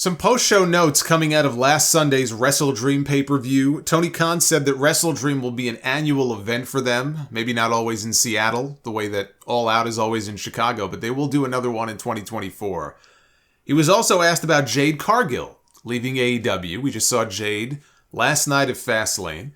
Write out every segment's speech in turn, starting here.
Some post-show notes coming out of last Sunday's WrestleDream pay-per-view. Tony Khan said that WrestleDream will be an annual event for them. Maybe not always in Seattle, the way that All Out is always in Chicago, but they will do another one in 2024. He was also asked about Jade Cargill leaving AEW. We just saw Jade last night at Fastlane.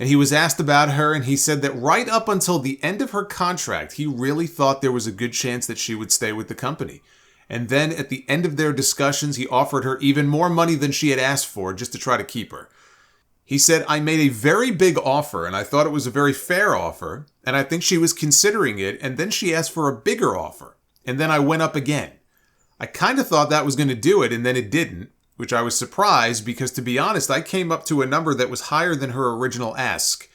And he was asked about her, and he said that right up until the end of her contract, he really thought there was a good chance that she would stay with the company. And then at the end of their discussions, he offered her even more money than she had asked for just to try to keep her. He said, I made a very big offer, and I thought it was a very fair offer, and I think she was considering it, and then she asked for a bigger offer, and then I went up again. I kind of thought that was going to do it, and then it didn't, which I was surprised because, to be honest, I came up to a number that was higher than her original ask.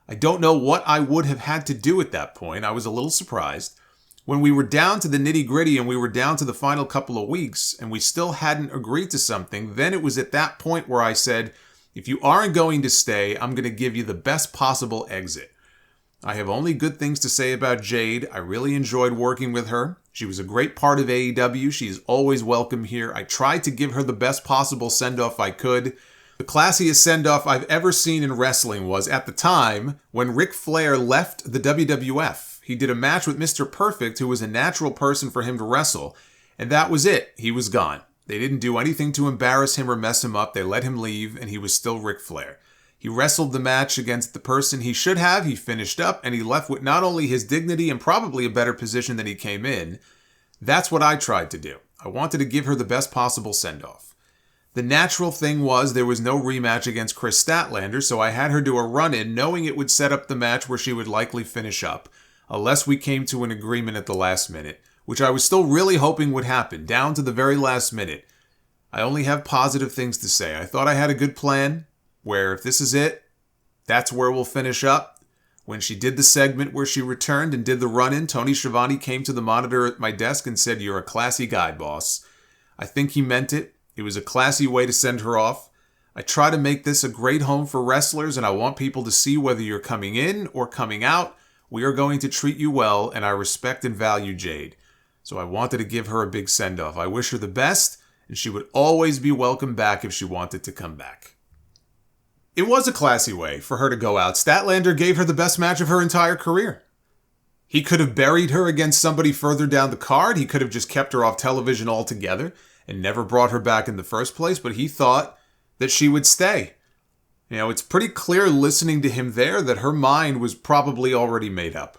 I don't know what I would have had to do at that point. I was a little surprised. When we were down to the nitty-gritty and we were down to the final couple of weeks and we still hadn't agreed to something, then it was at that point where I said, if you aren't going to stay, I'm going to give you the best possible exit. I have only good things to say about Jade. I really enjoyed working with her. She was a great part of AEW. She is always welcome here. I tried to give her the best possible send-off I could. The classiest send-off I've ever seen in wrestling was, at the time, when Ric Flair left the WWF. He did a match with Mr. Perfect, who was a natural person for him to wrestle, and that was it. He was gone. They didn't do anything to embarrass him or mess him up. They let him leave, and he was still Ric Flair. He wrestled the match against the person he should have. He finished up, and he left with not only his dignity and probably a better position than he came in. That's what I tried to do. I wanted to give her the best possible send-off. The natural thing was there was no rematch against Chris Statlander, so I had her do a run-in knowing it would set up the match where she would likely finish up, unless we came to an agreement at the last minute, which I was still really hoping would happen, down to the very last minute. I only have positive things to say. I thought I had a good plan, where if this is it, that's where we'll finish up. When she did the segment where she returned and did the run-in, Tony Schiavone came to the monitor at my desk and said, "You're a classy guy, boss." I think he meant it. It was a classy way to send her off. I try to make this a great home for wrestlers, and I want people to see whether you're coming in or coming out, we are going to treat you well, and I respect and value Jade. So I wanted to give her a big send-off. I wish her the best, and she would always be welcome back if she wanted to come back. It was a classy way for her to go out. Statlander gave her the best match of her entire career. He could have buried her against somebody further down the card. He could have just kept her off television altogether and never brought her back in the first place, but he thought that she would stay. You know, it's pretty clear listening to him there that her mind was probably already made up.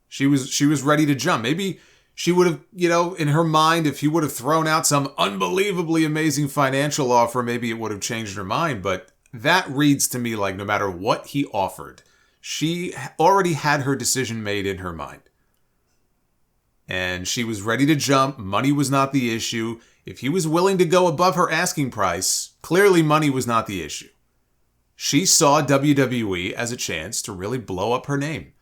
She was ready to jump. Maybe she would have, in her mind, if he would have thrown out some unbelievably amazing financial offer, maybe it would have changed her mind. But that reads to me like no matter what he offered, she already had her decision made in her mind. And she was ready to jump. Money was not the issue. If he was willing to go above her asking price, clearly money was not the issue. She saw WWE as a chance to really blow up her name.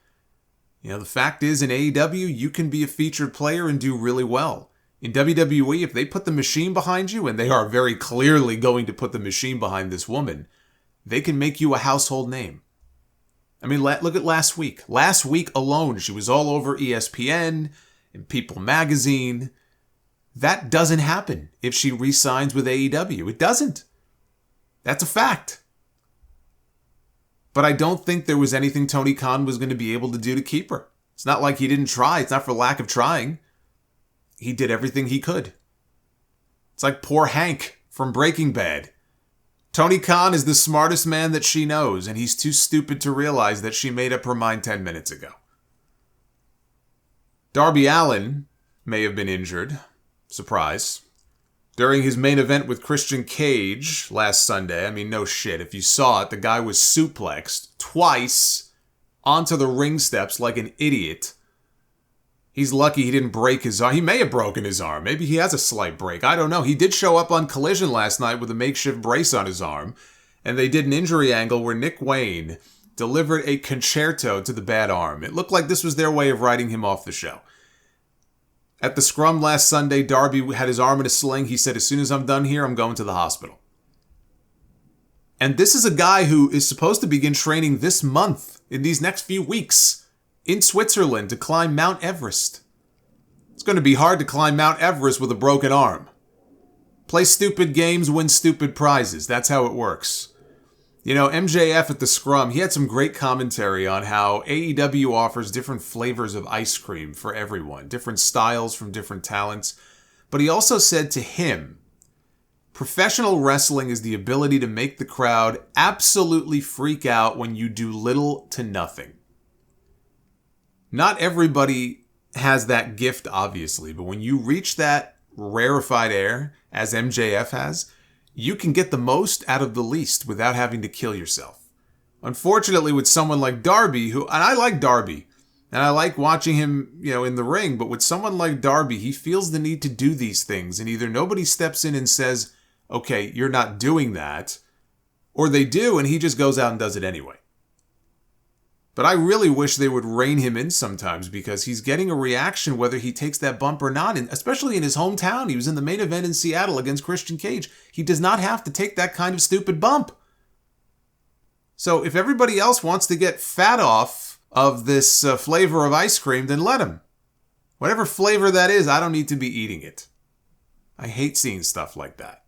The fact is, in AEW, you can be a featured player and do really well. In WWE, if they put the machine behind you, and they are very clearly going to put the machine behind this woman, they can make you a household name. I mean, look at last week. Last week alone, she was all over ESPN and People Magazine. That doesn't happen if she re-signs with AEW. It doesn't. That's a fact. But I don't think there was anything Tony Khan was going to be able to do to keep her. It's not like he didn't try. It's not for lack of trying. He did everything he could. It's like poor Hank from Breaking Bad. Tony Khan is the smartest man that she knows, and he's too stupid to realize that she made up her mind 10 minutes ago. Darby Allin may have been injured. Surprise. During his main event with Christian Cage last Sunday, I mean, no shit, if you saw it, the guy was suplexed twice onto the ring steps like an idiot. He's lucky he didn't break his arm. He may have broken his arm. Maybe he has a slight break. I don't know. He did show up on Collision last night with a makeshift brace on his arm, and they did an injury angle where Nick Wayne delivered a concerto to the bad arm. It looked like this was their way of writing him off the show. At the scrum last Sunday, Darby had his arm in a sling. He said, as soon as I'm done here, I'm going to the hospital. And this is a guy who is supposed to begin training this month, in these next few weeks, in Switzerland to climb Mount Everest. It's going to be hard to climb Mount Everest with a broken arm. Play stupid games, win stupid prizes. That's how it works. You know, MJF at the Scrum, he had some great commentary on how AEW offers different flavors of ice cream for everyone, different styles from different talents. But he also said to him, professional wrestling is the ability to make the crowd absolutely freak out when you do little to nothing. Not everybody has that gift, obviously, but when you reach that rarefied air, as MJF has, you can get the most out of the least without having to kill yourself. Unfortunately, with someone like Darby, and I like Darby, and I like watching him, in the ring, but with someone like Darby, he feels the need to do these things, and either nobody steps in and says, okay, you're not doing that, or they do, and he just goes out and does it anyway. But I really wish they would rein him in sometimes, because he's getting a reaction whether he takes that bump or not, and especially in his hometown. He was in the main event in Seattle against Christian Cage. He does not have to take that kind of stupid bump. So if everybody else wants to get fat off of this flavor of ice cream, then let him. Whatever flavor that is, I don't need to be eating it. I hate seeing stuff like that.